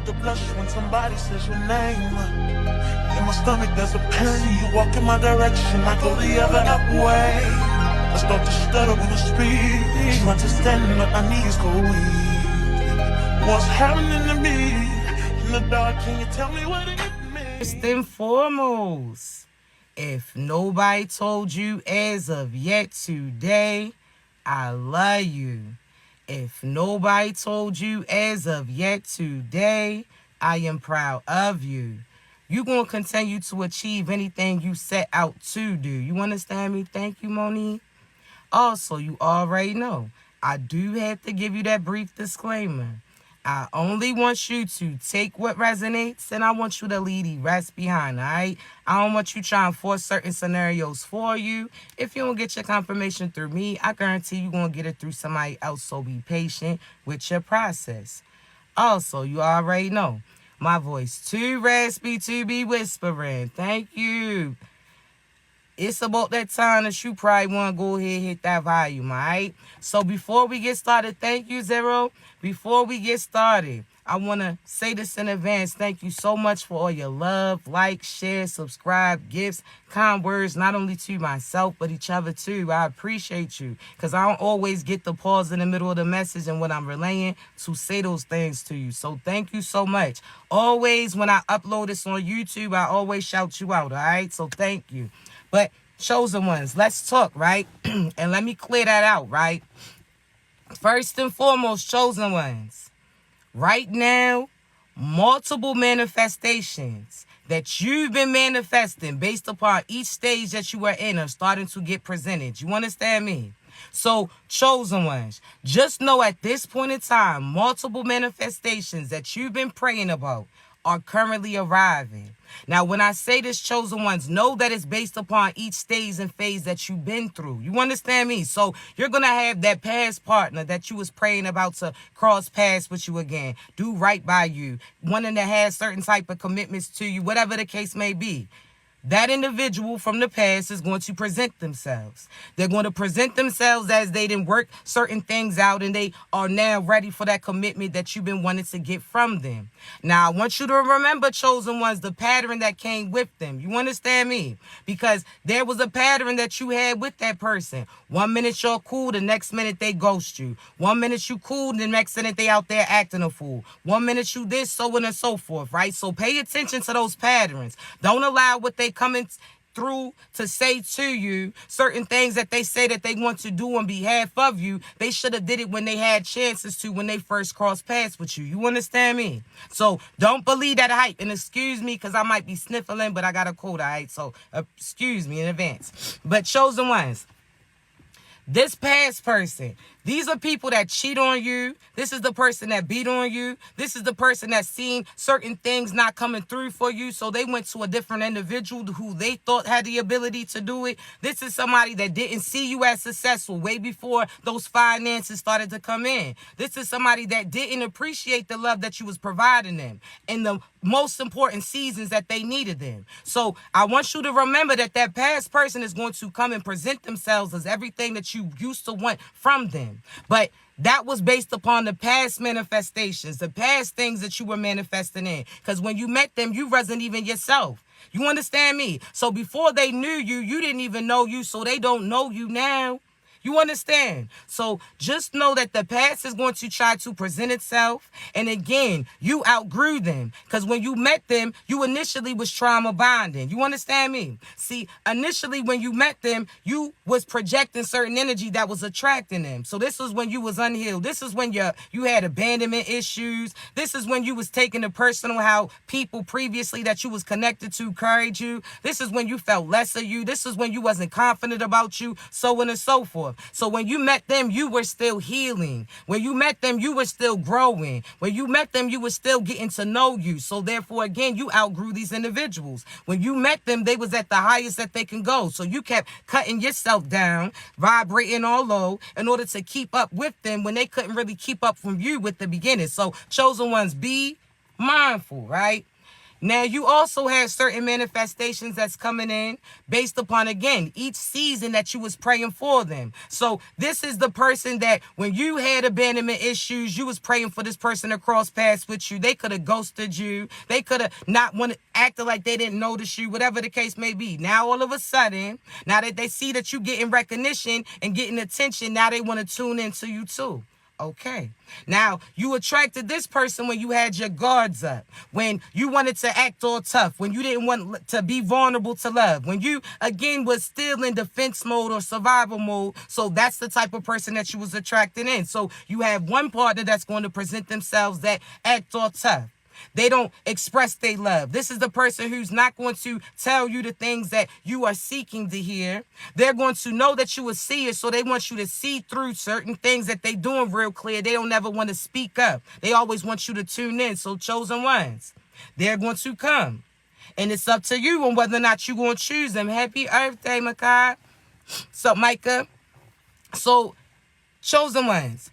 start to blush when somebody says your name. In my stomach there's a pain. You walk in my direction, I go the other way. I start to stutter when I speak. Trying to stand but my knees go weak. What's happening to me? In the dark, can you tell me what it means? First and foremost, if nobody told you as of yet today, I love you. If nobody told you as of yet today, I am proud of you. You're going to continue to achieve anything you set out to do. You understand me? Thank you, Monique. Also, you already know, I do have to give you that brief disclaimer. I only want you to take what resonates, and I want you to leave the rest behind, all right? I don't want you trying to force certain scenarios for you. If you don't get your confirmation through me, I guarantee you're going to get it through somebody else, so be patient with your process. Also, you already know, my voice too raspy to be whispering. Thank you. It's about that time that you probably want to go ahead and hit that volume, all right? So before we get started, thank you, Zero. Before we get started, I want to say this in advance. Thank you so much for all your love, like, share, subscribe, gifts, kind words, not only to myself, but each other too. I appreciate you because I don't always get the pause in the middle of the message and when I'm relaying to say those things to you. So thank you so much. Always, when I upload this on YouTube, I always shout you out, all right? So thank you. But chosen ones, let's talk, right? And let me clear that out, right? First and foremost, chosen ones, right now, multiple manifestations that you've been manifesting based upon each stage that you are in are starting to get presented. You understand me? So, chosen ones, just know at this point in time, multiple manifestations that you've been praying about are currently arriving. Now, when I say this, chosen ones, know that it's based upon each stage and phase that you've been through. You understand me? So you're going to have that past partner that you was praying about to cross paths with you again, do right by you, wanting to have certain type of commitments to you, whatever the case may be. That individual from the past is going to present themselves. They're going to present themselves as they didn't work certain things out and they are now ready for that commitment that you've been wanting to get from them. Now, I want you to remember, chosen ones, the pattern that came with them. You understand me? Because there was a pattern that you had with that person. 1 minute you're cool, the next minute they ghost you. 1 minute you cool, the next minute they out there acting a fool. 1 minute you this, so on and so forth, right? So pay attention to those patterns. Don't allow what they coming through to say to you, certain things that they say that they want to do on behalf of you. They should have did it when they had chances to, when they first crossed paths with you. You understand me? So don't believe that hype. And excuse me, because I might be sniffling, but I got a cold, all right? So excuse me in advance. But chosen ones, this past person, these are people that cheat on you. This is the person that beat on you. This is the person that's seen certain things not coming through for you. So they went to a different individual who they thought had the ability to do it. This is somebody that didn't see you as successful way before those finances started to come in. This is somebody that didn't appreciate the love that you was providing them in the most important seasons that they needed them. So I want you to remember that that past person is going to come and present themselves as everything that you used to want from them. But that was based upon the past manifestations, the past things that you were manifesting in. Because when you met them, you wasn't even yourself. You understand me? So before they knew you, you didn't even know you, so they don't know you now. You understand? So just know that the past is going to try to present itself. And again, you outgrew them. Because when you met them, you initially was trauma bonding. You understand me? See, initially when you met them, you was projecting certain energy that was attracting them. So this was when you was unhealed. This is when you had abandonment issues. This is when you was taking it personal how people previously that you was connected to carried you. This is when you felt less of you. This is when you wasn't confident about you, so on and so forth. So when you met them, you were still healing. When you met them, you were still growing. When you met them, you were still getting to know you. So therefore, again, you outgrew these individuals. When you met them, they was at the highest that they can go. So you kept cutting yourself down, vibrating all low in order to keep up with them when they couldn't really keep up from you with the beginning. So chosen ones, be mindful, right? Now, you also have certain manifestations that's coming in based upon, again, each season that you was praying for them. So this is the person that when you had abandonment issues, you was praying for this person to cross paths with you. They could have ghosted you. They could have not wanted acted like they didn't notice you, whatever the case may be. Now, all of a sudden, now that they see that you getting recognition and getting attention, now they want to tune into you too. Okay. Now, you attracted this person when you had your guards up, when you wanted to act all tough, when you didn't want to be vulnerable to love, when you, again, was still in defense mode or survival mode. So that's the type of person that you was attracted in. So you have one partner that's going to present themselves that act all tough. They don't express their love. This is the person who's not going to tell you the things that you are seeking to hear. They're going to know that you will see it, so they want you to see through certain things that they doing real clear. They don't ever want to speak up. They always want you to tune in. So chosen ones, they're going to come. And it's up to you on whether or not you're going to choose them. Happy Earth Day, Makai. So, Micah. So, chosen ones.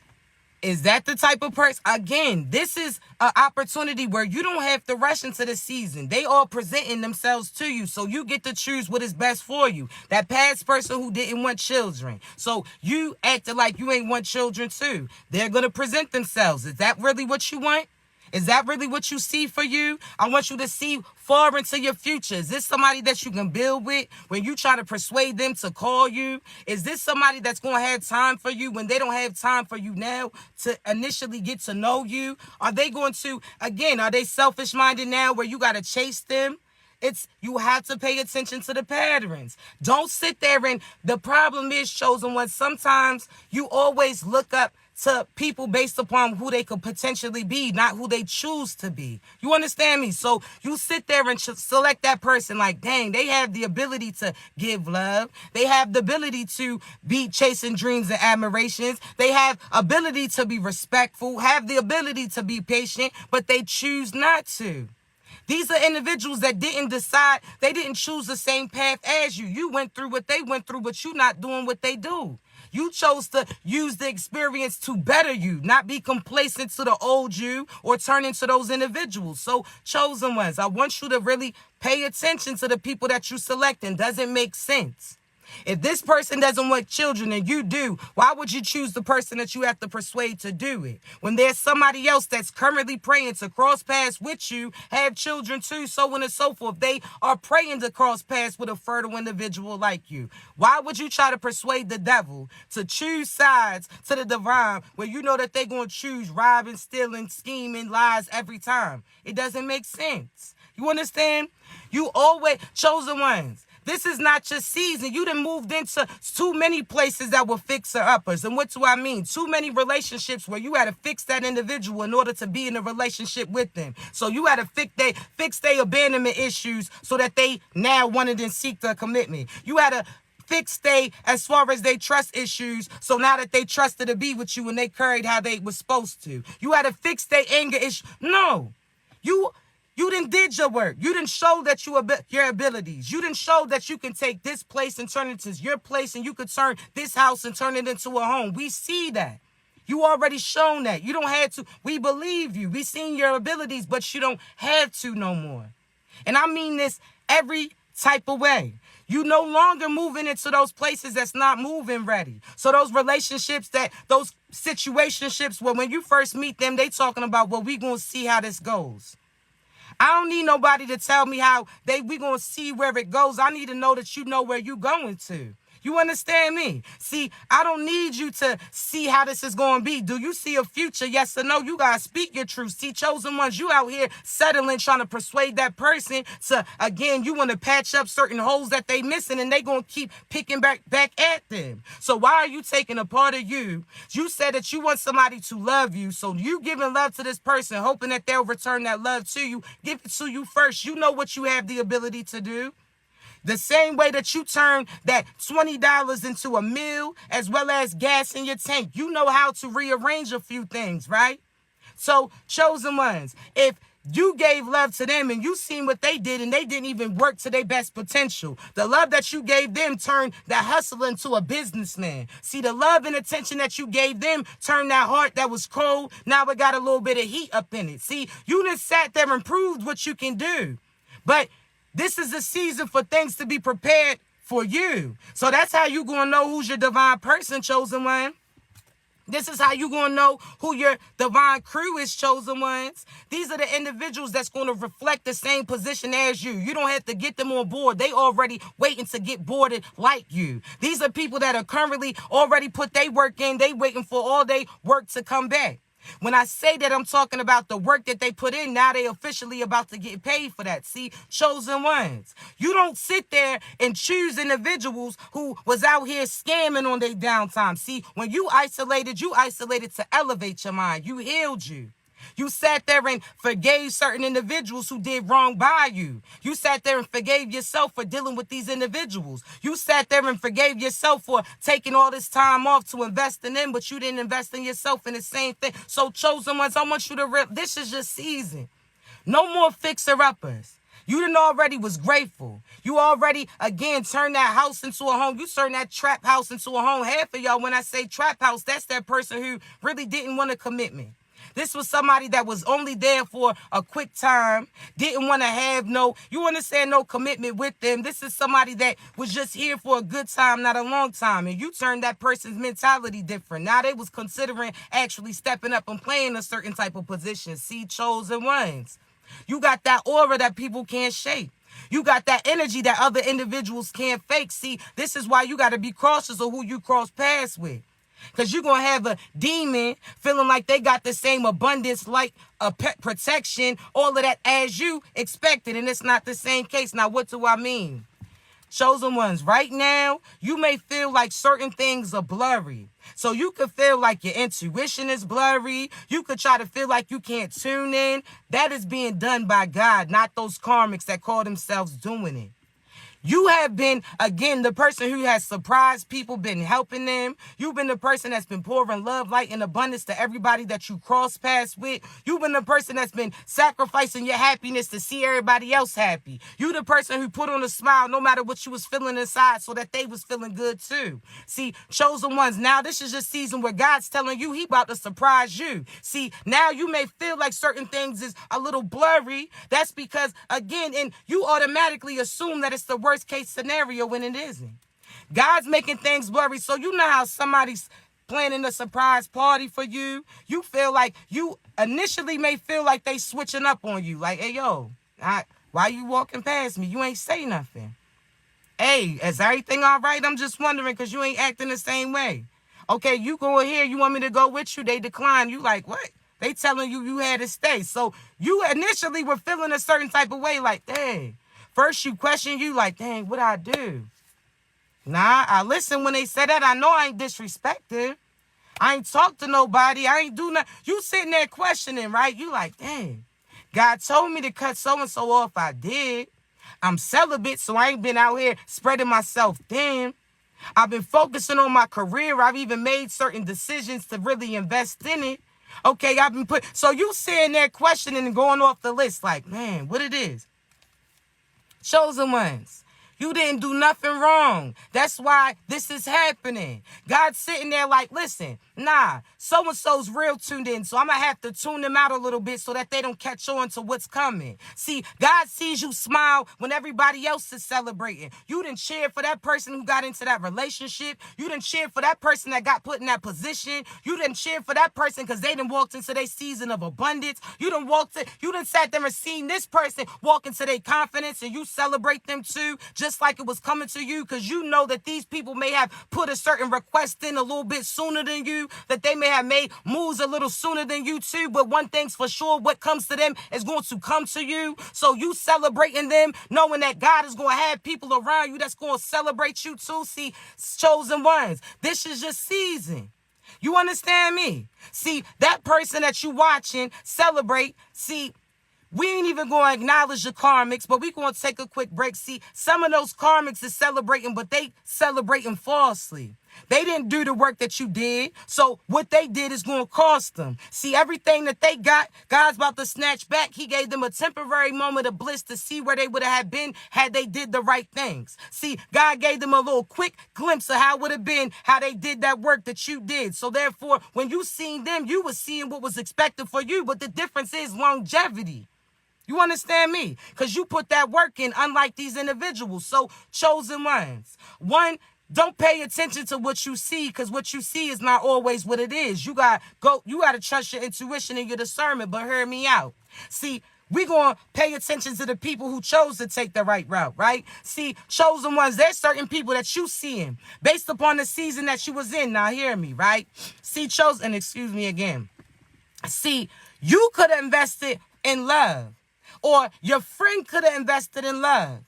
Is that the type of person? Again, this is an opportunity where you don't have to rush into the season. They all presenting themselves to you, so you get to choose what is best for you. That past person who didn't want children, so you acted like you ain't want children too. They're going to present themselves. Is that really what you want? Is that really what you see for you? I want you to see far into your future. Is this somebody that you can build with when you try to persuade them to call you? Is this somebody that's going to have time for you when they don't have time for you now to initially get to know you? Are they going to, again, are they selfish-minded now where you got to chase them? You have to pay attention to the patterns. Don't sit there and the problem is, chosen ones, sometimes you always look up to people based upon who they could potentially be, not who they choose to be. You understand me? So you sit there and select that person like, dang, they have the ability to give love. They have the ability to be chasing dreams and admirations. They have ability to be respectful, have the ability to be patient, but they choose not to. These are individuals that didn't decide, they didn't choose the same path as you. You went through what they went through, but you're not doing what they do. You chose to use the experience to better you, not be complacent to the old you or turn into those individuals. So, chosen ones, I want you to really pay attention to the people that you select, and does it make sense? If this person doesn't want children and you do, why would you choose the person that you have to persuade to do it? When there's somebody else that's currently praying to cross paths with you, have children too, so on and so forth. They are praying to cross paths with a fertile individual like you. Why would you try to persuade the devil to choose sides to the divine where you know that they're going to choose robbing, stealing, scheming, lies every time? It doesn't make sense. You understand? You always, chosen ones. This is not your season. You done moved into too many places that were fixer-uppers. And what do I mean? Too many relationships where you had to fix that individual in order to be in a relationship with them. So you had to fix their abandonment issues so that they now wanted and seek the commitment. You had to fix as far as they trust issues, so now that they trusted to be with you and they carried how they were supposed to. You had to fix their anger issue. No. You didn't did your work. You didn't show that your abilities. You didn't show that you can take this place and turn it into your place, and you could turn this house and turn it into a home. We see that. You already shown that. You don't have to. We believe you. We seen your abilities, but you don't have to no more. And I mean this every type of way. You no longer moving into those places that's not moving ready. So those relationships, those situationships, where when you first meet them, they talking about, well, we gonna see how this goes. I don't need nobody to tell me how we going to see where it goes. I need to know that you know where you're going to. You understand me? See, I don't need you to see how this is going to be. Do you see a future? Yes or no? You got to speak your truth. See, chosen ones, you out here settling, trying to persuade that person to, again, you want to patch up certain holes that they missing, and they going to keep picking back at them. So why are you taking a part of you? You said that you want somebody to love you, so you giving love to this person, hoping that they'll return that love to you. Give it to you first. You know what you have the ability to do. The same way that you turn that $20 into a meal as well as gas in your tank. You know how to rearrange a few things, right? So, chosen ones, if You gave love to them and you seen what they did and they didn't even work to their best potential. The love that you gave them turned that hustler into a businessman. See, the love and attention that you gave them turned that heart that was cold. Now it got a little bit of heat up in it. See, you just sat there and proved what you can do. But this is a season for things to be prepared for you. So that's how you going to know who's your divine person, chosen one. This is how you going to know who your divine crew is, chosen ones. These are the individuals that's going to reflect the same position as you. You don't have to get them on board. They already waiting to get boarded like you. These are people that are currently already put their work in. They waiting for all their work to come back. When I say that, I'm talking about the work that they put in. Now they officially about to get paid for that. See, chosen ones. You don't sit there and choose individuals who was out here scamming on their downtime. See, when you isolated to elevate your mind. You healed you. You sat there and forgave certain individuals who did wrong by you. You sat there and forgave yourself for dealing with these individuals. You sat there and forgave yourself for taking all this time off to invest in them, but you didn't invest in yourself in the same thing. So, chosen ones, I want you to this is your season. No more fixer-uppers. You done already was grateful. You already, again, turned that house into a home. You turned that trap house into a home. Half of y'all, when I say trap house, that's that person who really didn't want a commitment. This was somebody that was only there for a quick time, didn't want to have no commitment with them. This is somebody that was just here for a good time, not a long time. And you turned that person's mentality different. Now they was considering actually stepping up and playing a certain type of position. See, chosen ones. You got that aura that people can't shake. You got that energy that other individuals can't fake. See, this is why you got to be cautious of who you cross paths with. Because you're going to have a demon feeling like they got the same abundance, like a pet protection, all of that as you expected. And it's not the same case. Now, what do I mean? Chosen ones, right now, you may feel like certain things are blurry. So you could feel like your intuition is blurry. You could try to feel like you can't tune in. That is being done by God, not those karmics that call themselves doing it. You have been, again, the person who has surprised people, been helping them. You've been the person that's been pouring love, light, and abundance to everybody that you cross paths with. You've been the person that's been sacrificing your happiness to see everybody else happy. You the person who put on a smile no matter what you was feeling inside so that they was feeling good too. See, chosen ones, now this is your season where God's telling you he about to surprise you. See, now you may feel like certain things is a little blurry. That's because, again, and you automatically assume that it's the worst case scenario when it isn't. God's making things blurry. So you know how somebody's planning a surprise party for you. You feel like you initially may feel like they switching up on you. Like, hey, yo, why you walking past me? You ain't say nothing. Hey, is everything all right? I'm just wondering because you ain't acting the same way. Okay, you go here. You want me to go with you? They decline. You like, what? They telling you had to stay. So you initially were feeling a certain type of way like, dang. First, you question you like, dang, what I do? Nah, I listen when they say that. I know I ain't disrespected. I ain't talk to nobody. I ain't do nothing. You sitting there questioning, right? You like, dang, God told me to cut so-and-so off. I did. I'm celibate, so I ain't been out here spreading myself thin. I've been focusing on my career. I've even made certain decisions to really invest in it. Okay, so you sitting there questioning and going off the list like, man, what it is? Chosen ones, you didn't do nothing wrong. That's why this is happening. God's sitting there like, listen, nah, so-and-so's real tuned in, so I'm going to have to tune them out a little bit so that they don't catch on to what's coming. See, God sees you smile when everybody else is celebrating. You didn't cheer for that person who got into that relationship. You didn't cheer for that person that got put in that position. You didn't cheer for that person because they done walked into their season of abundance. You done sat there and seen this person walk into their confidence and you celebrate them too, just like it was coming to you because you know that these people may have put a certain request in a little bit sooner than you, that they may have made moves a little sooner than you too, but one thing's for sure, what comes to them is going to come to you. So you celebrating them, knowing that God is going to have people around you that's going to celebrate you too. See, chosen ones, this is your season. You understand me? See, that person that you watching celebrate, see, we ain't even going to acknowledge the karmics, but we going to take a quick break. See, some of those karmics is celebrating, but they celebrating falsely. They didn't do the work that you did. So what they did is going to cost them. See, everything that they got, God's about to snatch back. He gave them a temporary moment of bliss to see where they would have been had they did the right things. See, God gave them a little quick glimpse of how it would have been, how they did that work that you did. So therefore, when you seen them, you were seeing what was expected for you. But the difference is longevity. You understand me? Because you put that work in, unlike these individuals. So, chosen ones. One, don't pay attention to what you see, because what you see is not always what it is. You got to trust your intuition and your discernment, but hear me out. See, we're going to pay attention to the people who chose to take the right route, right? See, chosen ones, there's certain people that you seeing based upon the season that you was in. Now, hear me, right? See, chosen, excuse me again. See, you could have invested in love. Or your friend could have invested in love,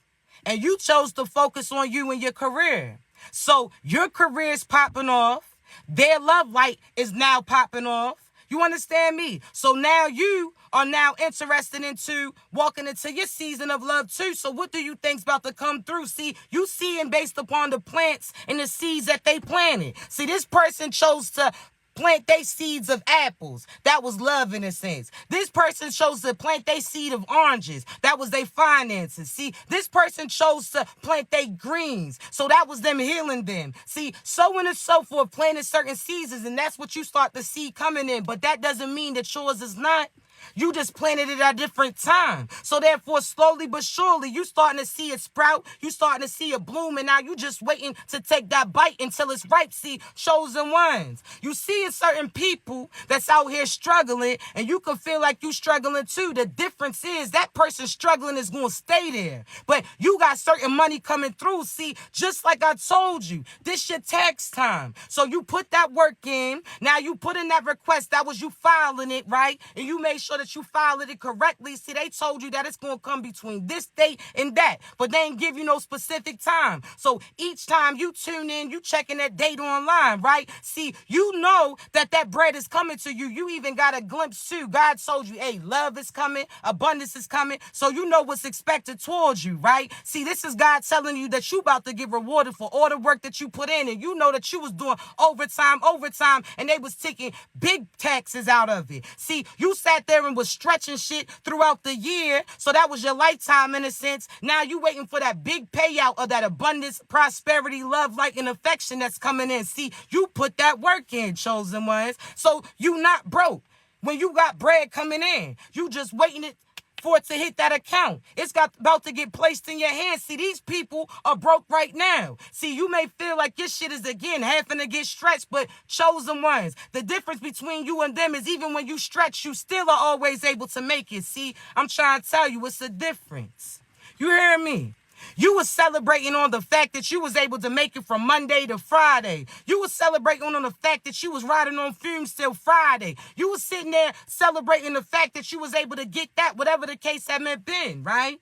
and you chose to focus on you and your career. So your career is popping off. Their love light is now popping off. You understand me? So now you are now interested into walking into your season of love too. So what do you think's about to come through? See, you seeing based upon the plants and the seeds that they planted. See, this person chose to plant they seeds of apples. That was love in a sense. This person chose to plant they seed of oranges. That was their finances. See, this person chose to plant they greens. So that was them healing them. See, so on and so forth, planting certain seasons, and that's what you start to see coming in. But that doesn't mean that yours is not. You just planted it at a different time. So therefore, slowly but surely, you starting to see it sprout. You starting to see it bloom. And now you just waiting to take that bite until it's ripe. See, chosen ones. You see certain people that's out here struggling, and you can feel like you struggling too. The difference is that person struggling is going to stay there. But you got certain money coming through. See, just like I told you, this your tax time. So you put that work in. Now you put in that request. That was you filing it, right? And you made sure that you filed it correctly. See, they told you that it's going to come between this date and that, but they ain't give you no specific time. So each time you tune in, you checking that date online, right? See, you know that bread is coming to you. You even got a glimpse too. God told you, hey, love is coming, abundance is coming. So you know what's expected towards you, right? See, this is God telling you that you about to get rewarded for all the work that you put in, and you know that you was doing overtime, and they was taking big taxes out of it. See, you sat there and was stretching shit throughout the year. So that was your lifetime in a sense. Now you waiting for that big payout of that abundance, prosperity, love, light, and affection that's coming in. See, you put that work in, chosen ones. So you not broke. When you got bread coming in, you just waiting for it to hit that account. It's about to get placed in your hands. See, these people are broke right now. See, you may feel like your shit is again having to get stretched, but chosen ones, the difference between you and them is even when you stretch, you still are always able to make it. See, I'm trying to tell you, it's a difference. You hear me? You was celebrating on the fact that you was able to make it from Monday to Friday. You was celebrating on the fact that you was riding on fumes till Friday. You was sitting there celebrating the fact that you was able to get that, whatever the case had been, right?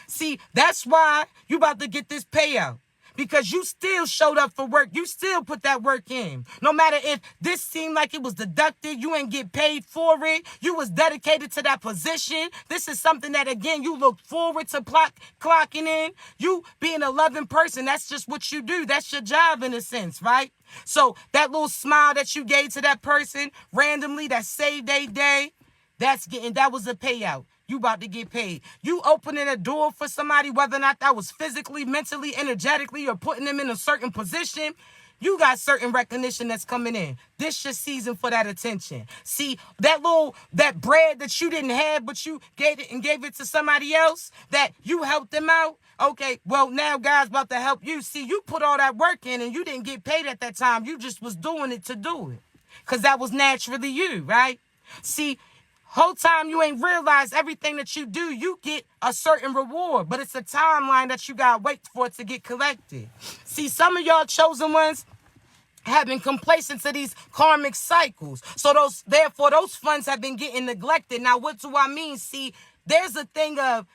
See, that's why you about to get this payout. Because you still showed up for work. You still put that work in. No matter if this seemed like it was deducted, you ain't get paid for it. You was dedicated to that position. This is something that, again, you look forward to clocking in. You being a loving person, that's just what you do. That's your job in a sense, right? So that little smile that you gave to that person randomly that saved their day, that was a payout. You about to get paid. You opening a door for somebody, whether or not that was physically, mentally, energetically, or putting them in a certain position, you got certain recognition that's coming in. This your season for that attention. See, that bread that you didn't have, but you gave it to somebody else, that you helped them out. Okay, well, now God's about to help you. See, you put all that work in and you didn't get paid at that time. You just was doing it to do it. Because that was naturally you, right? See, whole time you ain't realized everything that you do, you get a certain reward. But it's a timeline that you got to wait for it to get collected. See, some of y'all chosen ones have been complacent to these karmic cycles. So therefore, those funds have been getting neglected. Now, what do I mean? See, there's a thing of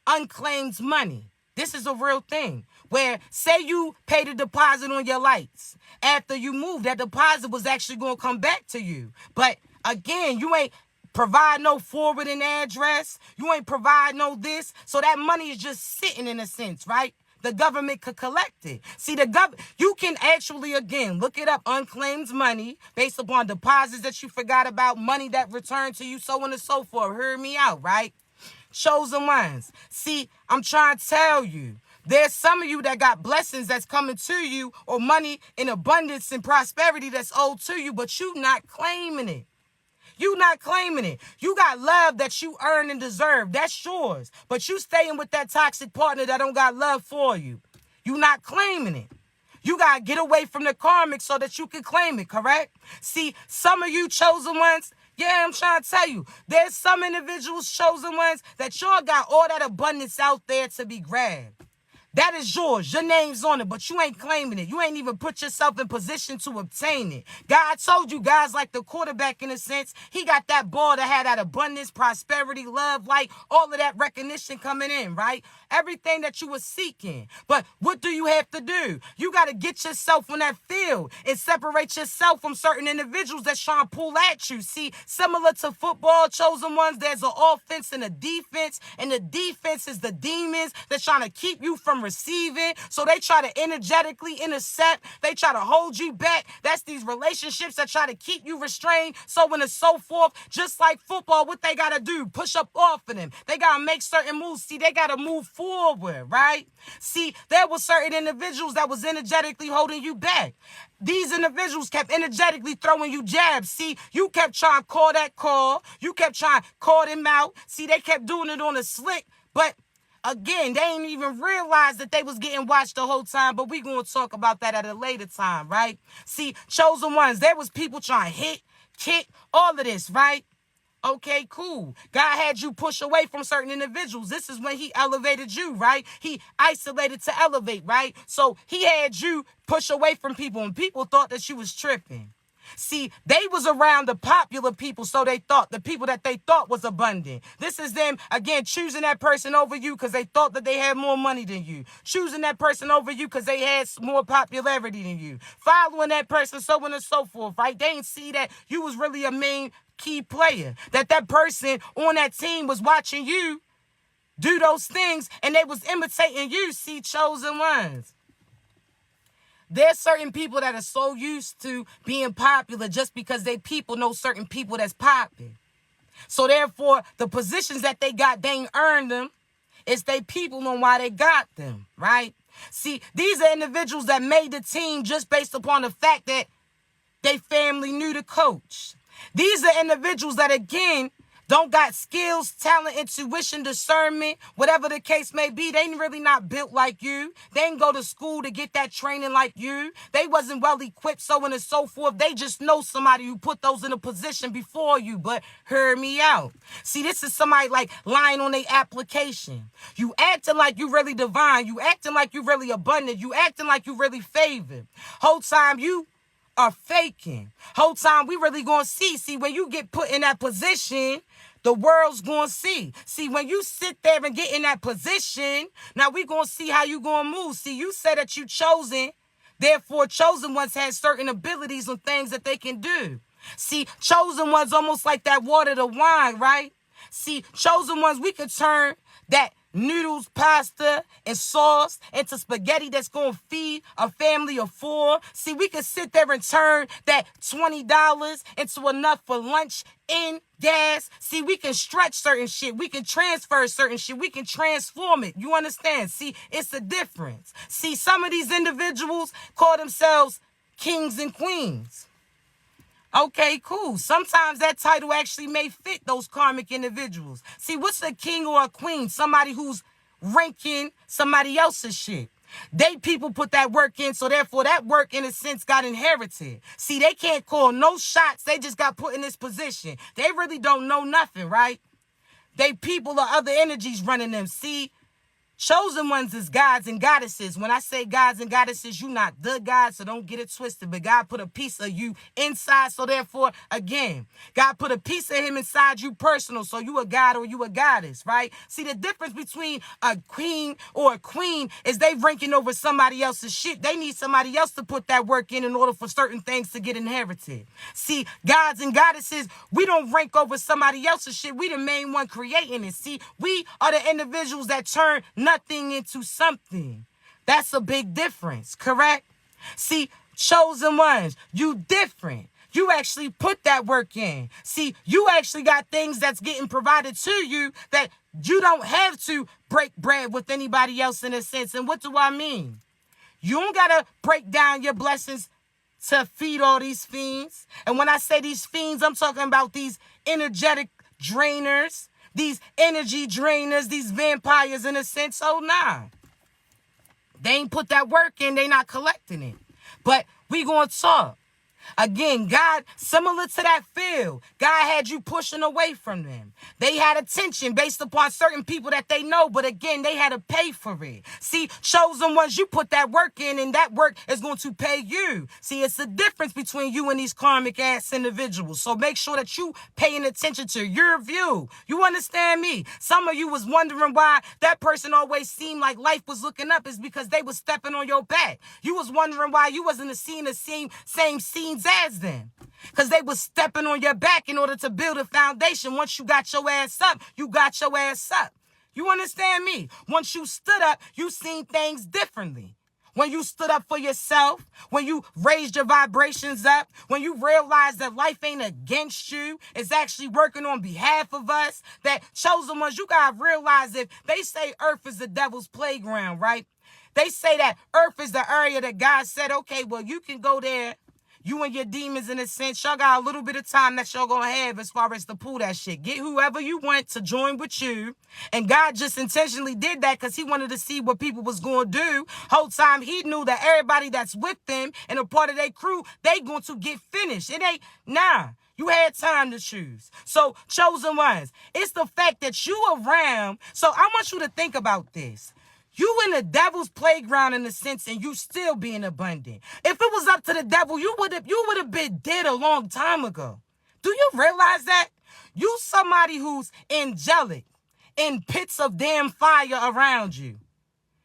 unclaimed money. This is a real thing. Where, say you paid a deposit on your lights. After you moved, that deposit was actually going to come back to you. But again, you ain't provide no forwarding address. You ain't provide no this. So that money is just sitting in a sense, right? the government could collect it. See, you can actually, again, look it up, unclaimed money based upon deposits that you forgot about, money that returned to you, so on and so forth. Hear me out, right? Chosen ones. See, I'm trying to tell you, there's some of you that got blessings that's coming to you, or money in abundance and prosperity that's owed to you, but you not claiming it. You not claiming it. You got love that you earn and deserve. That's yours. But you staying with that toxic partner that don't got love for you. You not claiming it. You got to get away from the karmic so that you can claim it, correct? See, some of you chosen ones, yeah, I'm trying to tell you, there's some individuals, chosen ones, that y'all got all that abundance out there to be grabbed. That is yours. Your name's on it, but you ain't claiming it. You ain't even put yourself in position to obtain it. God told you guys, like the quarterback in a sense, he got that ball that had that abundance, prosperity, love, light, all of that recognition coming in, right? Everything that you were seeking. But what do you have to do? You got to get yourself on that field and separate yourself from certain individuals that's trying to pull at you. See, similar to football, chosen ones, there's an offense and a defense, and the defense is the demons that's trying to keep you from receiving. So they try to energetically intercept. They try to hold you back. That's these relationships that try to keep you restrained, so on and so forth. Just like football, what they got to do? Push up off of them. They got to make certain moves. See, they got to move forward, right? See, there were certain individuals that was energetically holding you back. These individuals kept energetically throwing you jabs. See, you kept trying to call that call. You kept trying to call them out. See, they kept doing it on a slick, but again, they ain't even realize that they was getting watched the whole time, but we going to talk about that at a later time, right? See, chosen ones, there was people trying to hit, kick, all of this, right? Okay, cool. God had you push away from certain individuals. This is when he elevated you, right? He isolated to elevate, right? So he had you push away from people, and people thought that you was tripping. See, they was around the popular people, so they thought, the people that they thought was abundant. This is them, again, choosing that person over you because they thought that they had more money than you. Choosing that person over you because they had more popularity than you. Following that person, so on and so forth, right? They didn't see that you was really a main key player, that person on that team was watching you do those things, and they was imitating you. See, chosen ones. There's certain people that are so used to being popular just because they people know certain people that's popping. So therefore, the positions that they got, they ain't earned them. It's they people on why they got them, right? See, these are individuals that made the team just based upon the fact that they family knew the coach. These are individuals that, again, don't got skills, talent, intuition, discernment, whatever the case may be. They ain't really not built like you. They ain't go to school to get that training like you. They wasn't well equipped, so on and so forth. They just know somebody who put those in a position before you. But hear me out. See, this is somebody like lying on their application. You acting like you really divine. You acting like you really abundant. You acting like you really favored. Whole time you are faking. Whole time we really gonna see. See, when you get put in that position, the world's gonna see. See, when you sit there and get in that position, now we gonna see how you gonna move. See, you said that you chosen, therefore chosen ones had certain abilities and things that they can do. See, chosen ones almost like that water to wine, right? See, chosen ones, we could turn that noodles, pasta, and sauce into spaghetti that's going to feed a family of 4. See, we could sit there and turn that $20 into enough for lunch and gas. See, we can stretch certain shit. We can transfer certain shit. We can transform it. You understand? See, it's a difference. See, some of these individuals call themselves kings and queens. Okay, cool. Sometimes that title actually may fit those karmic individuals. See, what's a king or a queen? Somebody who's ranking somebody else's shit. They people put that work in, so therefore that work in a sense got inherited. See, they can't call no shots. They just got put in this position. They really don't know nothing, right? They people or other energies running them. See, chosen ones is gods and goddesses. When I say gods and goddesses, you not the God, so don't get it twisted. But God put a piece of you inside, so therefore, again, God put a piece of him inside you personal, so you a god or you a goddess, right? See, the difference between a king or a queen is they ranking over somebody else's shit. They need somebody else to put that work in order for certain things to get inherited. See, gods and goddesses, we don't rank over somebody else's shit. We the main one creating it. See, we are the individuals that turn nothing into something. That's a big difference, correct? See, chosen ones, you different. You actually put that work in. See, you actually got things that's getting provided to you that you don't have to break bread with anybody else in a sense. And what do I mean? You don't got to break down your blessings to feed all these fiends. And when I say these fiends, I'm talking about these energetic drainers, these energy drainers, these vampires in a sense. Oh, nah. They ain't put that work in. They not collecting it. But we gonna talk. Again, God, similar to that field, God had you pushing away from them. They had attention based upon certain people that they know, but again, they had to pay for it. See, chosen ones, you put that work in, and that work is going to pay you. See, it's the difference between you and these karmic ass individuals. So make sure that you paying attention to your view. You understand me? Some of you was wondering why that person always seemed like life was looking up is because they was stepping on your back. You was wondering why you wasn't seeing the same scenes as them. Because they was stepping on your back in order to build a foundation. Once you got your ass up, you got your ass up. You understand me? Once you stood up, you seen things differently. When you stood up for yourself, when you raised your vibrations up, when you realized that life ain't against you, it's actually working on behalf of us, that chosen ones, you gotta realize if they say earth is the devil's playground, right? They say that earth is the area that God said, okay, well, you can go there. You and your demons, in a sense, y'all got a little bit of time that y'all gonna have as far as to pull that shit. Get whoever you want to join with you. And God just intentionally did that because he wanted to see what people was going to do. Whole time he knew that everybody that's with them and a part of their crew, they going to get finished. It ain't, nah. You had time to choose. So, chosen ones, it's the fact that you around. So I want you to think about this. You in the devil's playground in a sense, and you still being abundant. If it was up to the devil, you would have been dead a long time ago. Do you realize that? You somebody who's angelic in pits of damn fire around you.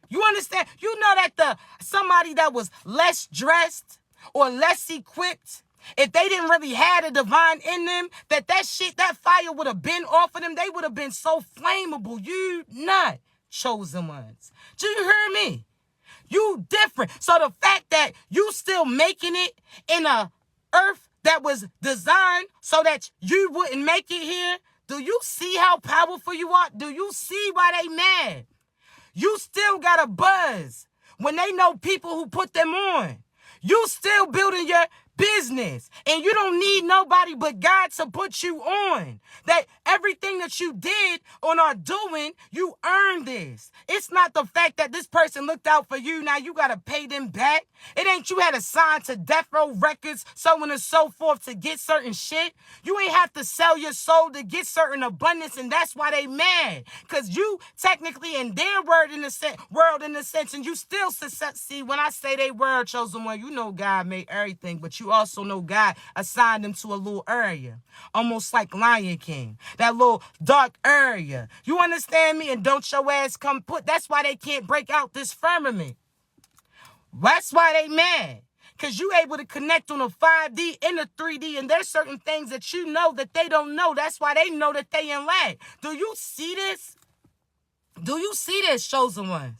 You understand? You know that somebody that was less dressed or less equipped, if they didn't really have a divine in them, that fire would have been off of them. They would have been so flammable. You not chosen ones. Do you hear me? You different. So the fact that you still making it in a earth that was designed so that you wouldn't make it here, do you see how powerful you are? Do you see why they mad? You still got a buzz when they know people who put them on. You still building your business, and you don't need nobody but God to put you on. That everything that you did on our doing, you earned this. It's not the fact that this person looked out for you, now you got to pay them back. It ain't you had to sign to Death Row Records, so on and so forth to get certain shit. You ain't have to sell your soul to get certain abundance, and that's why they mad. Because you technically in their world in the sense, and you still see when I say they word chosen one, you know God made everything, but you also know God assigned them to a little area, almost like Lion King, that little dark area. You understand me? And don't your ass come that's why they can't break out this firmament. That's why they mad. Because you able to connect on a 5D and a 3D, and there's certain things that you know that they don't know. That's why they know that they in lag. Do you see this? Do you see this, chosen ones?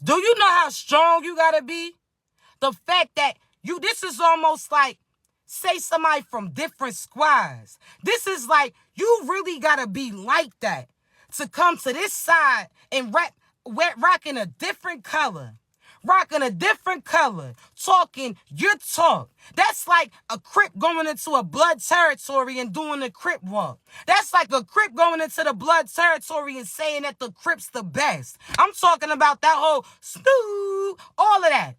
Do you know how strong you gotta be? The fact that this is almost like, say somebody from different squads. This is like, you really gotta be like that to come to this side and rocking a different color. Rocking a different color, talking your talk. That's like a Crip going into a blood territory and doing a Crip walk. That's like a Crip going into the blood territory and saying that the Crip's the best. I'm talking about that whole stew, all of that.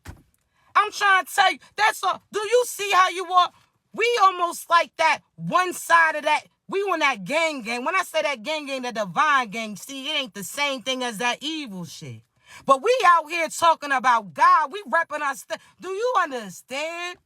I'm trying to tell you, that's all. Do you see how you are? We almost like that one side of that. We on that gang. When I say that gang, the divine gang, see, it ain't the same thing as that evil shit. But we out here talking about God. We repping our stuff. Do you understand?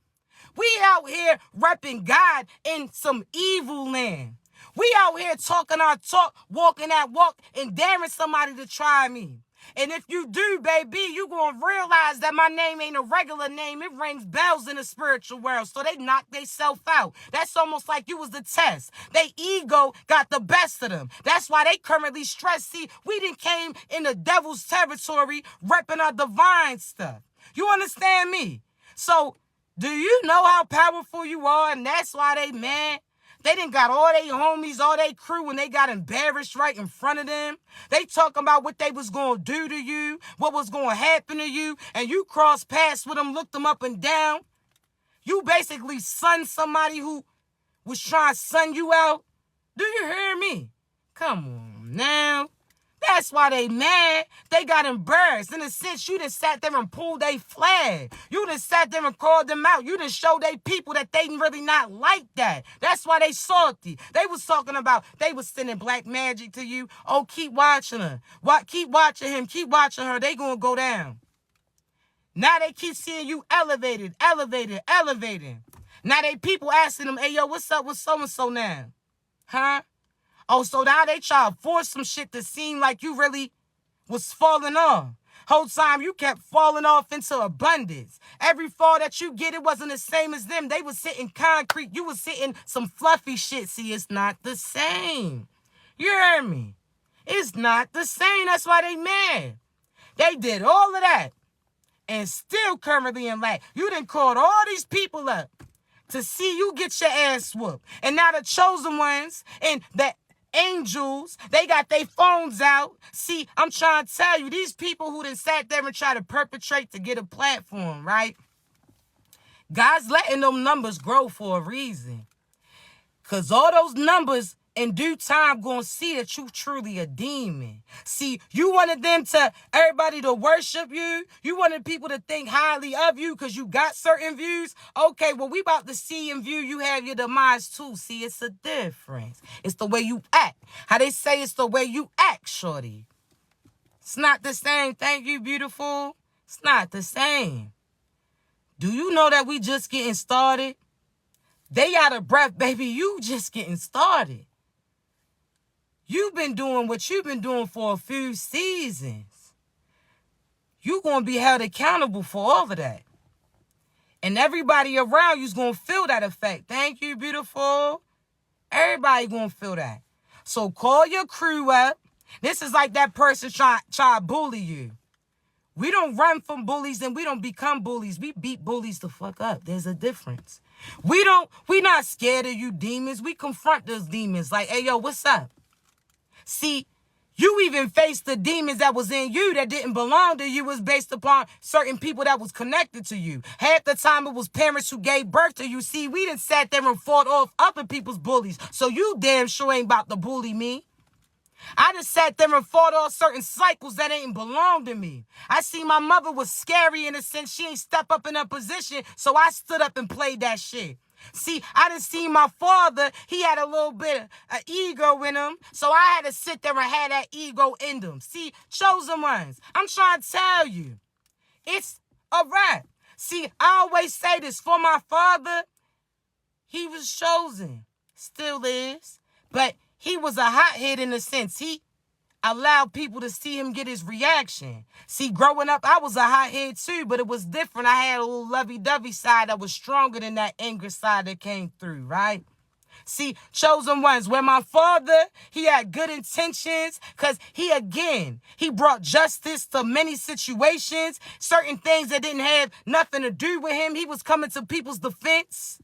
We out here repping God in some evil land. We out here talking our talk, walking that walk, and daring somebody to try me. And if you do, baby, you going to realize that my name ain't a regular name. It rings bells in the spiritual world. So they knock themselves out. That's almost like you was the test. They ego got the best of them. That's why they currently stressed. See, we done came in the devil's territory repping our divine stuff. You understand me? So do you know how powerful you are? And that's why they mad. They done got all they homies, all they crew, and they got embarrassed right in front of them. They talking about what they was going to do to you, what was going to happen to you, and you crossed paths with them, looked them up and down. You basically sunned somebody who was trying to sun you out. Do you hear me? Come on now. That's why they mad. They got embarrassed. In a sense, you done sat there and pulled their flag. You done sat there and called them out. You done showed they people that they really not like that. That's why they salty. They was talking about, they was sending black magic to you. Oh, keep watching her. Keep watching him. Keep watching her. They gonna go down. Now they keep seeing you elevated. Now they people asking them, hey, yo, what's up with so-and-so now? Huh? Oh, so now they try to force some shit to seem like you really was falling off. Whole time you kept falling off into abundance. Every fall that you get, it wasn't the same as them. They was sitting concrete. You was sitting some fluffy shit. See, it's not the same. You hear me? It's not the same. That's why they mad. They did all of that and still currently in lack. You done called all these people up to see you get your ass whooped. And now the chosen ones and the angels, they got their phones out. See, I'm trying to tell you, these people who done sat there and try to perpetrate to get a platform, right? God's letting them numbers grow for a reason. Because all those numbers in due time gonna see that you truly a demon. See, you wanted everybody to worship you. You wanted people to think highly of you because you got certain views. Okay, well, we about to see and view you have your demise too. See, it's a difference. It's the way you act. How they say it's the way you act, shorty. It's not the same. Thank you, beautiful. It's not the same. Do you know that we just getting started? They out of breath, baby. You just getting started. You've been doing what you've been doing for a few seasons. You're going to be held accountable for all of that. And everybody around you's going to feel that effect. Thank you, beautiful. Everybody going to feel that. So call your crew up. This is like that person try to bully you. We don't run from bullies and we don't become bullies. We beat bullies the fuck up. There's a difference. We not scared of you demons. We confront those demons like, hey, yo, what's up? See, you even faced the demons that was in you that didn't belong to you. Was based upon certain people that was connected to you. Half the time it was parents who gave birth to you. See, we done sat there and fought off other people's bullies. So you damn sure ain't about to bully me. I just sat there and fought off certain cycles that ain't belong to me. I see my mother was scary in a sense. She ain't step up in her position. So I stood up and played that shit. See, I done seen my father, he had a little bit of ego in him, so I had to sit there and have that ego in them. See, chosen ones, I'm trying to tell you, it's a wrap. See, I always say this, for my father, he was chosen, still is, but he was a hothead in a sense. He allowed people to see him get his reaction. See, growing up, I was a hothead too, but it was different. I had a little lovey-dovey side that was stronger than that anger side that came through, right? See, chosen ones, where my father, he had good intentions because he brought justice to many situations, certain things that didn't have nothing to do with him. He was coming to people's defense.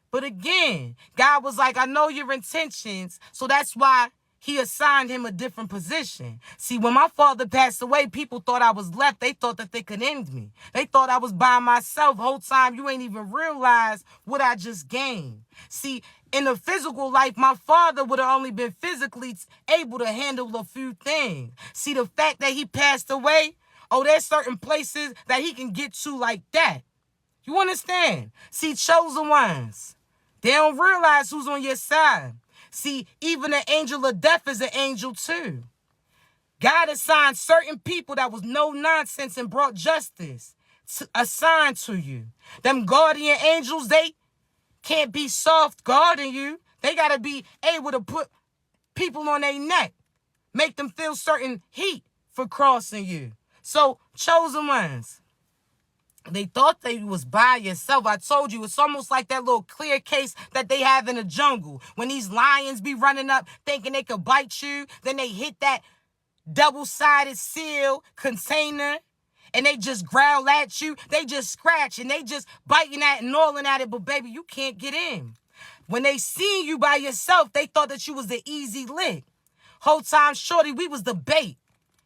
But again, God was like, I know your intentions, so that's why he assigned him a different position. See, when my father passed away, people thought I was left. They thought that they could end me. They thought I was by myself. Whole time, you ain't even realize what I just gained. See, in the physical life, my father would have only been physically able to handle a few things. See, the fact that he passed away, there's certain places that he can get to like that. You understand? See, chosen ones, they don't realize who's on your side. See, even the angel of death is an angel too. God assigned certain people that was no nonsense and brought justice assigned to you. Them guardian angels, they can't be soft guarding you. They got to be able to put people on their neck, make them feel certain heat for crossing you. So, chosen ones, they thought they was by yourself. I told you, it's almost like that little clear case that they have in the jungle. When these lions be running up thinking they could bite you, then they hit that double-sided seal container and they just growl at you. They just scratch and they just biting at and gnawing at it, but baby, you can't get in. When they seen you by yourself, they thought that you was the easy lick. Whole time, shorty, we was the bait.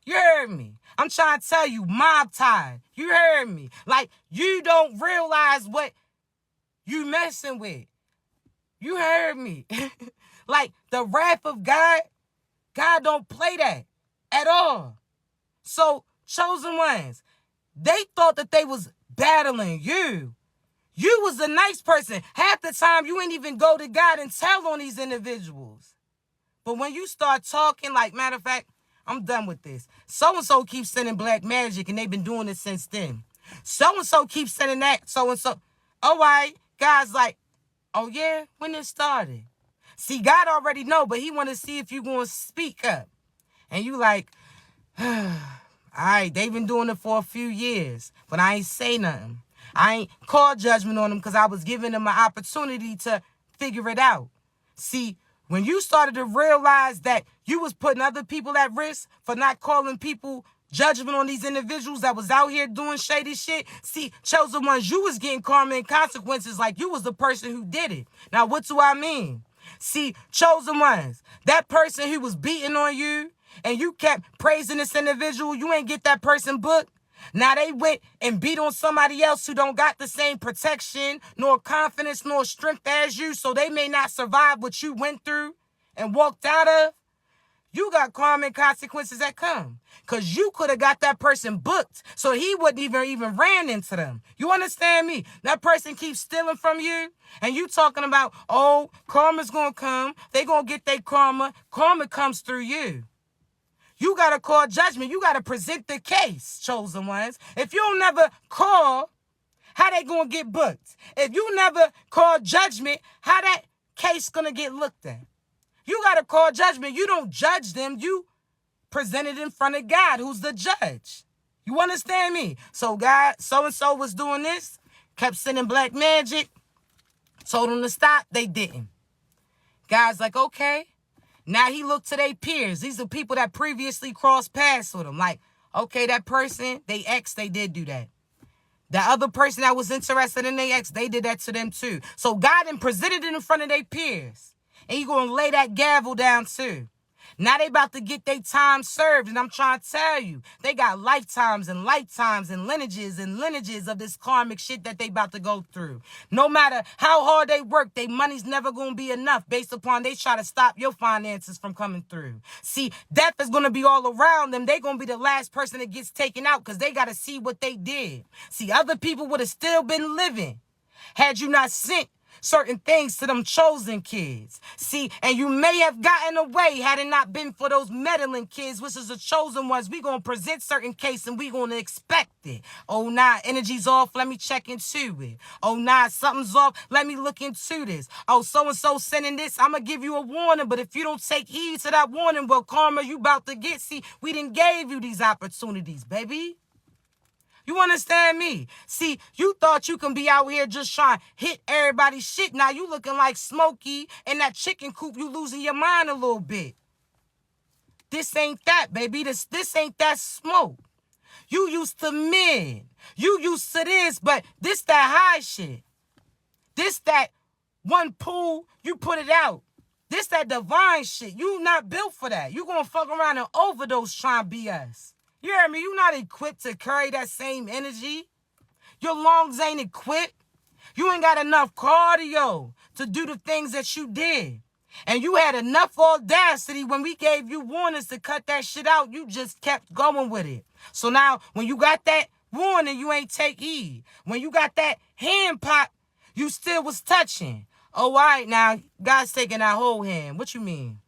You heard me. I'm trying to tell you, mob tied. You heard me. Like, you don't realize what you messing with. You heard me. Like, the wrath of God, God don't play that at all. So, chosen ones, they thought that they was battling you. You was a nice person. Half the time, you ain't even go to God and tell on these individuals. But when you start talking, like, matter of fact, I'm done with this. So-and-so keeps sending black magic, and they've been doing it since then. So-and-so keeps sending that, so-and-so. All right, God's like, oh, yeah? When it started? See, God already know, but he want to see if you going to speak up. And you like, all right, they've been doing it for a few years, but I ain't say nothing. I ain't called judgment on them because I was giving them an opportunity to figure it out. See, when you started to realize that you was putting other people at risk for not calling people judgment on these individuals that was out here doing shady shit, see, chosen ones, you was getting karma and consequences like you was the person who did it. Now, what do I mean? See, chosen ones, that person who was beating on you and you kept praising this individual, you ain't get that person booked. Now they went and beat on somebody else who don't got the same protection, nor confidence, nor strength as you, so they may not survive what you went through and walked out of. You got karma and consequences that come. Because you could have got that person booked, so he wouldn't even ran into them. You understand me? That person keeps stealing from you, and you talking about, oh, karma's going to come. They going to get their karma. Karma comes through you. You got to call judgment. You got to present the case, chosen ones. If you don't never call, how they going to get booked? If you never call judgment, how that case going to get looked at? You got to call judgment. You don't judge them. You present it in front of God, who's the judge. You understand me? So God, so-and-so was doing this, kept sending black magic, told them to stop. They didn't. God's like, okay. Now he looked to their peers. These are people that previously crossed paths with him. Like, okay, that person, they ex, they did do that. The other person that was interested in their ex, they did that to them too. So God then presented it in front of their peers. And he going to lay that gavel down too. Now they about to get their time served. And I'm trying to tell you, they got lifetimes and lifetimes and lineages of this karmic shit that they about to go through. No matter how hard they work, their money's never going to be enough based upon they try to stop your finances from coming through. See, death is going to be all around them. They going to be the last person that gets taken out because they got to see what they did. See, other people would have still been living had you not sent certain things to them chosen kids. See, and you may have gotten away had it not been for those meddling kids, which is the chosen ones. We going to present certain case and we going to expect it. Oh, nah, energy's off. Let me check into it. Oh, nah, something's off. Let me look into this. Oh, so-and-so sending this. I'm going to give you a warning, but if you don't take heed to that warning, well, karma, you about to get. See, we done gave you these opportunities, baby. You understand me? See, you thought you can be out here just trying to hit everybody's shit. Now you looking like Smokey in that chicken coop. You losing your mind a little bit. This ain't that, baby. This ain't that smoke. You used to mid. You used to this, but this that high shit. This that one pool, you put it out. This that divine shit. You not built for that. You gonna fuck around and overdose trying to be us. You hear me? You not equipped to carry that same energy. Your lungs ain't equipped. You ain't got enough cardio to do the things that you did. And you had enough audacity when we gave you warnings to cut that shit out. You just kept going with it. So now, when you got that warning, you ain't take heed. When you got that hand pop, you still was touching. Oh, all right, now, God's taking that whole hand. What you mean?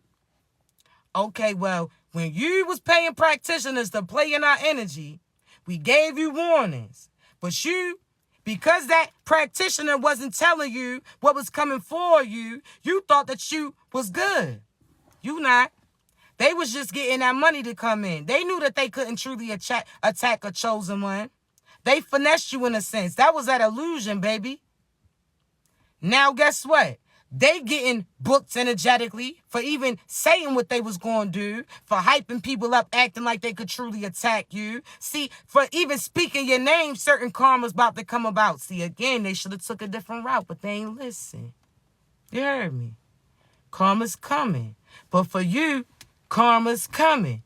Okay, well, when you was paying practitioners to play in our energy, we gave you warnings. But you, because that practitioner wasn't telling you what was coming for you, you thought that you was good. You not. They was just getting that money to come in. They knew that they couldn't truly attack a chosen one. They finessed you in a sense. That was that illusion, baby. Now guess what? They getting booked energetically for even saying what they was going to do, for hyping people up, acting like they could truly attack you. See, for even speaking your name, certain karma's about to come about. See, again, they should have took a different route, but they ain't listen. You heard me? Karma's coming. But for you, karma's coming.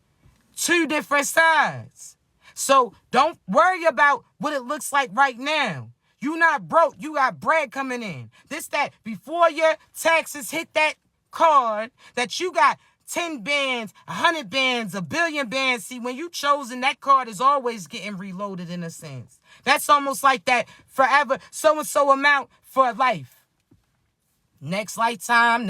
Two different sides. So don't worry about what it looks like right now. You not broke. You got bread coming in. That before your taxes hit that card, that you got 10 bands, 100 bands, 1 billion bands. See, when you chosen, that card is always getting reloaded in a sense. That's almost like that forever so-and-so amount for life. Next lifetime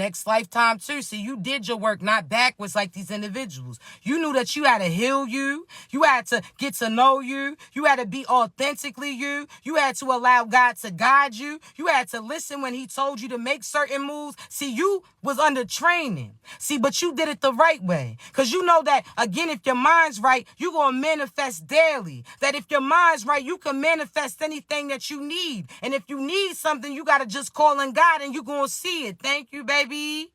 too. See, you did your work, not backwards like these individuals. You knew that you had to heal you. You had to get to know you. You had to be authentically you. You had to allow God to guide you. You had to listen when he told you to make certain moves. See, you was under training. See, but you did it the right way. Because you know that, again, if your mind's right, you're going to manifest daily. That if your mind's right, you can manifest anything that you need. And if you need something, you got to just call on God and you're going to see it. Thank you, baby.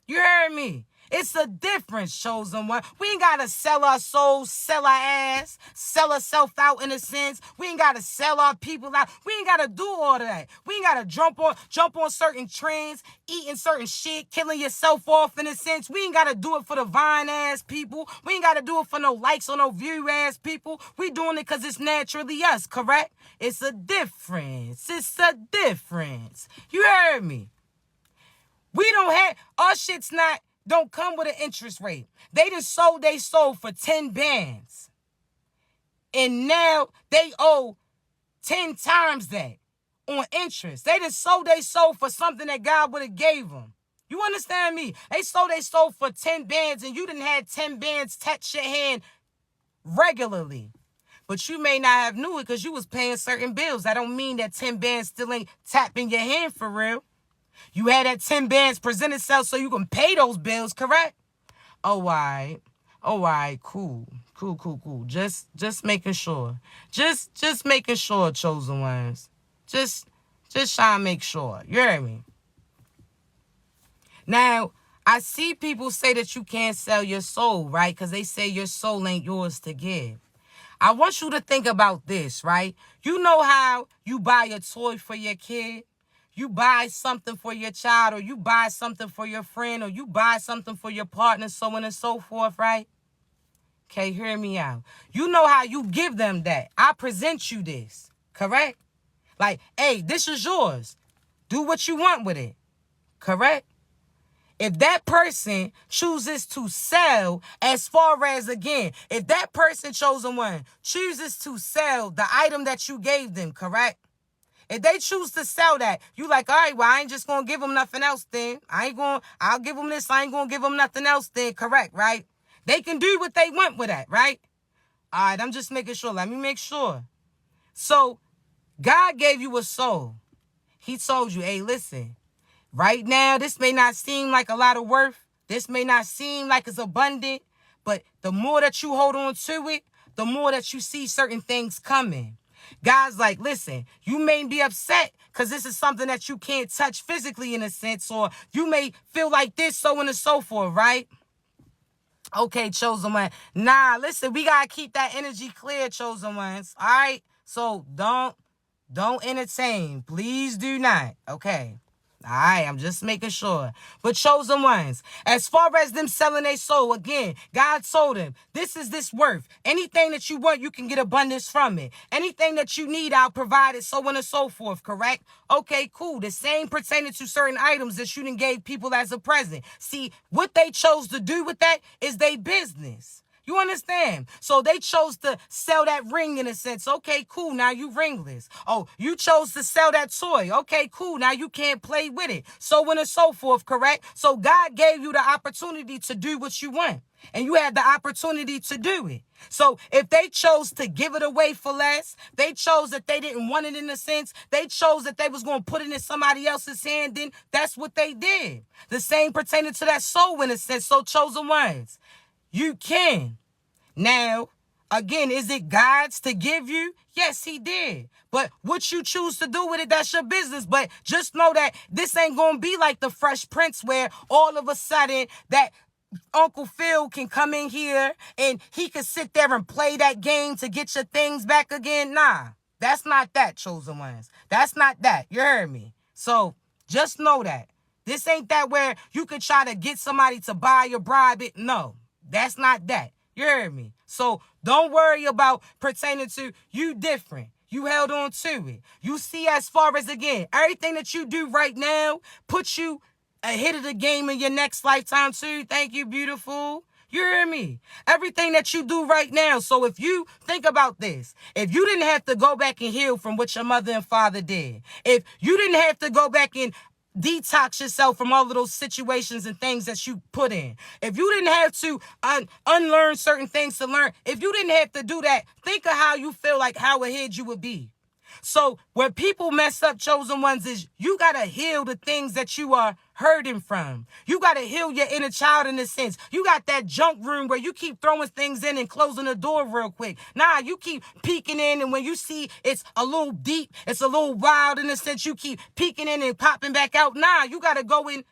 You heard me. It's a difference, chosen one. We ain't got to sell our souls, sell our ass, sell ourselves out in a sense. We ain't got to sell our people out. We ain't got to do all that. We ain't got to jump on certain trends, eating certain shit, killing yourself off in a sense. We ain't got to do it for the Vine ass people. We ain't got to do it for no likes or no view ass people. We doing it because it's naturally us, correct? It's a difference. It's a difference. You heard me. We don't have, our shit's don't come with an interest rate. They done sold they soul for 10 bands. And now they owe 10 times that on interest. They done sold they soul for something that God would have gave them. You understand me? They sold they soul for 10 bands and you done had 10 bands touch your hand regularly. But you may not have knew it because you was paying certain bills. That don't mean that 10 bands still ain't tapping your hand for real. You had that 10 bands present itself so you can pay those bills, correct? Oh, all right, cool. Just making sure. Just making sure, chosen ones. Just trying to make sure. You hear me? Now, I see people say that you can't sell your soul, right? Because they say your soul ain't yours to give. I want you to think about this, right? You know how you buy a toy for your kid? You buy something for your child, or you buy something for your friend, or you buy something for your partner, so on and so forth, right? Okay, hear me out. You know how you give them that. I present you this, correct? Like, hey, this is yours. Do what you want with it, correct? If that person chooses to sell, as far as, again, if that person, chosen one, chooses to sell the item that you gave them, correct? If they choose to sell that, you like, all right, well, I ain't just going to give them nothing else then. I'll give them this. I ain't going to give them nothing else then. Correct, right? They can do what they want with that, right? All right, I'm just making sure. Let me make sure. So God gave you a soul. He told you, hey, listen, right now, this may not seem like a lot of worth. This may not seem like it's abundant. But the more that you hold on to it, the more that you see certain things coming. God's like, listen, you may be upset because this is something that you can't touch physically in a sense, or you may feel like this, so on and so forth, right? Okay, chosen one. Nah, listen, we got to keep that energy clear, chosen ones, all right? So don't entertain. Please do not, okay? All right, I'm just making sure. But chosen ones, as far as them selling their soul, again, God told them, this is this worth. Anything that you want, you can get abundance from it. Anything that you need, I'll provide it, so on and so forth, correct? Okay, cool. The same pertaining to certain items that you done gave people as a present. See, what they chose to do with that is their business. You understand? So they chose to sell that ring in a sense. Okay, cool. Now you ringless. Oh, you chose to sell that toy. Okay, cool. Now you can't play with it. So on and so forth, correct? So God gave you the opportunity to do what you want. And you had the opportunity to do it. So if they chose to give it away for less, they chose that they didn't want it in a sense, they chose that they was going to put it in somebody else's hand, then that's what they did. The same pertaining to that soul in a sense. So chosen ones, You can. Now, again, is it God's to give you? Yes, he did. But what you choose to do with it, that's your business. But just know that this ain't going to be like the Fresh Prince where all of a sudden that Uncle Phil can come in here and he can sit there and play that game to get your things back again. Nah, that's not that, chosen ones. That's not that. You heard me? So just know that. This ain't that where you could try to get somebody to buy or bribe it. No, that's not that. You heard me? So don't worry about pertaining to you different. You held on to it. You see, as far as, again, everything that you do right now puts you ahead of the game in your next lifetime too. Thank you, beautiful. You hear me? Everything that you do right now. So if you think about this, if you didn't have to go back and heal from what your mother and father did, if you didn't have to go back and detox yourself from all of those situations and things that you put in, if you didn't have to unlearn certain things to learn, if you didn't have to do that, think of how you feel like how ahead you would be. So where people mess up, chosen ones, is you got to heal the things that you are hurting from. You got to heal your inner child in a sense. You got that junk room where you keep throwing things in and closing the door real quick. Nah, you keep peeking in, and when you see it's a little deep, it's a little wild in a sense, you keep peeking in and popping back out. Nah, you got to go and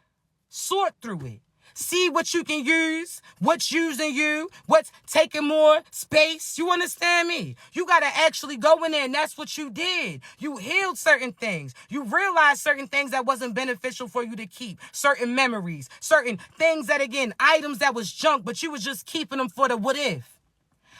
sort through it. See what you can use, what's using you, what's taking more space. You understand me? You got to actually go in there, and that's what you did. You healed certain things. You realized certain things that wasn't beneficial for you to keep, certain memories, certain things that, again, items that was junk, but you was just keeping them for the what if.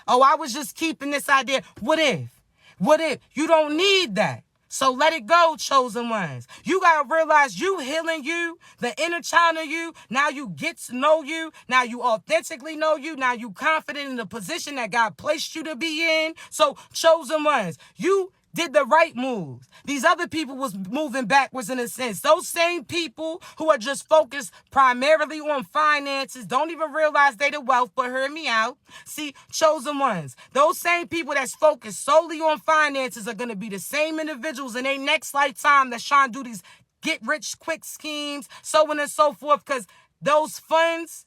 Oh, I was just keeping this idea. What if? What if? You don't need that. So let it go, chosen ones. You got to realize you healing you, the inner child of you. Now you get to know you. Now you authentically know you. Now you confident in the position that God placed you to be in. So, chosen ones, you did the right moves. These other people was moving backwards in a sense. Those same people who are just focused primarily on finances don't even realize they the wealth, but hear me out. See, chosen ones, those same people that's focused solely on finances are going to be the same individuals in their next lifetime that's trying to do these get-rich-quick schemes, so on and so forth, because those funds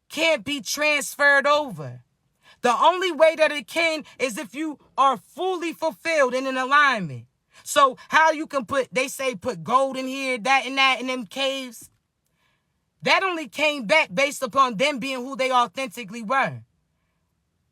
can't be transferred over. The only way that it can is if you are fully fulfilled and in alignment. So how you can they say put gold in here, that and that in them caves. That only came back based upon them being who they authentically were.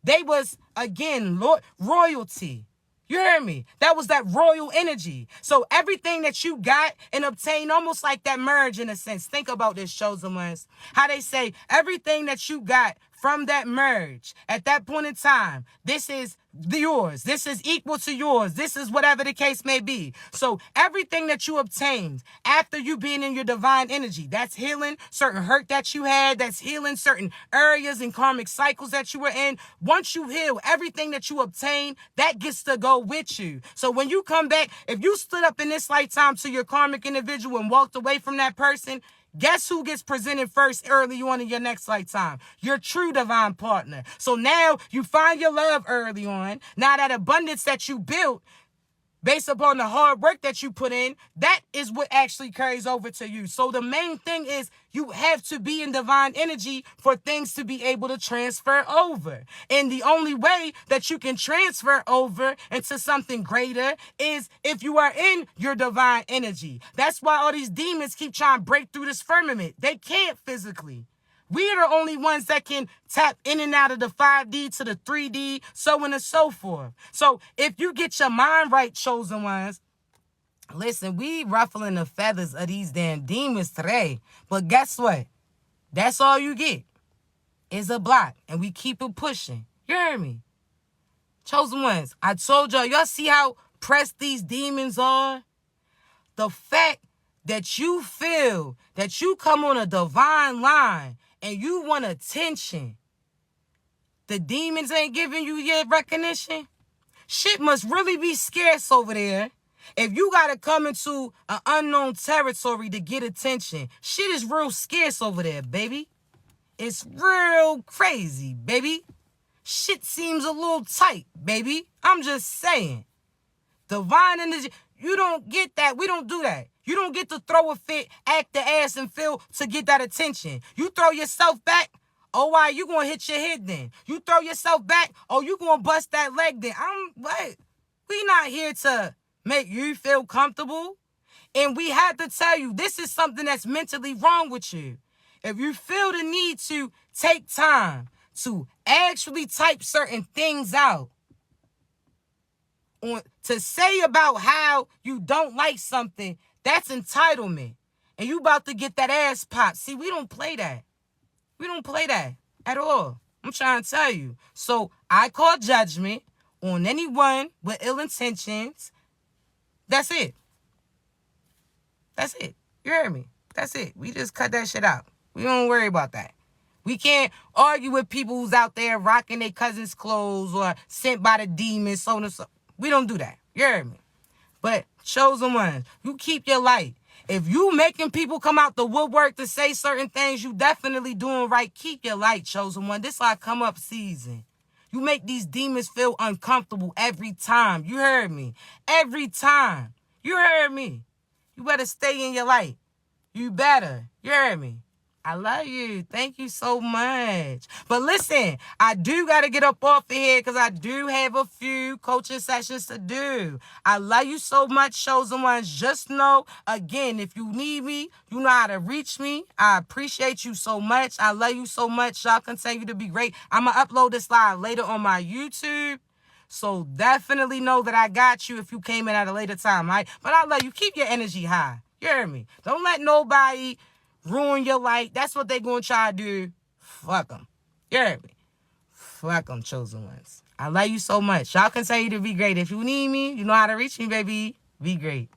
They was, again, royalty. You hear me? That was that royal energy. So everything that you got and obtained, almost like that merge in a sense. Think about this, chosen ones. How they say everything that you got from that merge at that point in time, this is yours. This is equal to yours. This is whatever the case may be. So everything that you obtained after you being in your divine energy, that's healing certain hurt that you had, that's healing certain areas and karmic cycles that you were in. Once you heal everything that you obtained, that gets to go with you. So when you come back, if you stood up in this lifetime to your karmic individual and walked away from that person, guess who gets presented first early on in your next lifetime? Your true divine partner. So now you find your love early on. Now that abundance that you built based upon the hard work that you put in, that is what actually carries over to you. So the main thing is you have to be in divine energy for things to be able to transfer over. And the only way that you can transfer over into something greater is if you are in your divine energy. That's why all these demons keep trying to break through this firmament. They can't physically. We are the only ones that can tap in and out of the 5D to the 3D, so on and so forth. So if you get your mind right, chosen ones, listen, we ruffling the feathers of these damn demons today. But guess what? That's all you get is a block, and we keep it pushing. You hear me? Chosen ones, I told y'all see how pressed these demons are? The fact that you feel that you come on a divine line and you want attention, the demons ain't giving you your recognition. Shit must really be scarce over there. If you got to come into an unknown territory to get attention, shit is real scarce over there, baby. It's real crazy, baby. Shit seems a little tight, baby. I'm just saying. Divine energy, you don't get that. We don't do that. You don't get to throw a fit, act the ass, and feel to get that attention. You throw yourself back, Oh, why you gonna hit your head then? You throw yourself back, oh, you gonna bust that leg then. What? We not here to make you feel comfortable. And we had to tell you, this is something that's mentally wrong with you. If you feel the need to take time to actually type certain things out, to say about how you don't like something, that's entitlement. And you about to get that ass popped. See, we don't play that. We don't play that at all. I'm trying to tell you. So I call judgment on anyone with ill intentions. That's it. That's it. You heard me? That's it. We just cut that shit out. We don't worry about that. We can't argue with people who's out there rocking their cousin's clothes or sent by the demons, so and so. We don't do that. You heard me? But chosen ones, you keep your light. If you making people come out the woodwork to say certain things, you definitely doing right. Keep your light, chosen one. This is our come up season. You make these demons feel uncomfortable every time. You heard me? Every time. You heard me? You better stay in your light. You better. You heard me? I love you. Thank you so much. But listen, I do got to get up off of here because I do have a few coaching sessions to do. I love you so much, chosen ones. Just know, again, if you need me, you know how to reach me. I appreciate you so much. I love you so much. Y'all continue to be great. I'm going to upload this live later on my YouTube. So definitely know that I got you if you came in at a later time, right? But I love you. Keep your energy high. You hear me? Don't let nobody ruin your life. That's what they going to try to do. Fuck them. You heard me? Fuck them, chosen ones. I love you so much. Y'all continue to be great. If you need me, you know how to reach me, baby. Be great.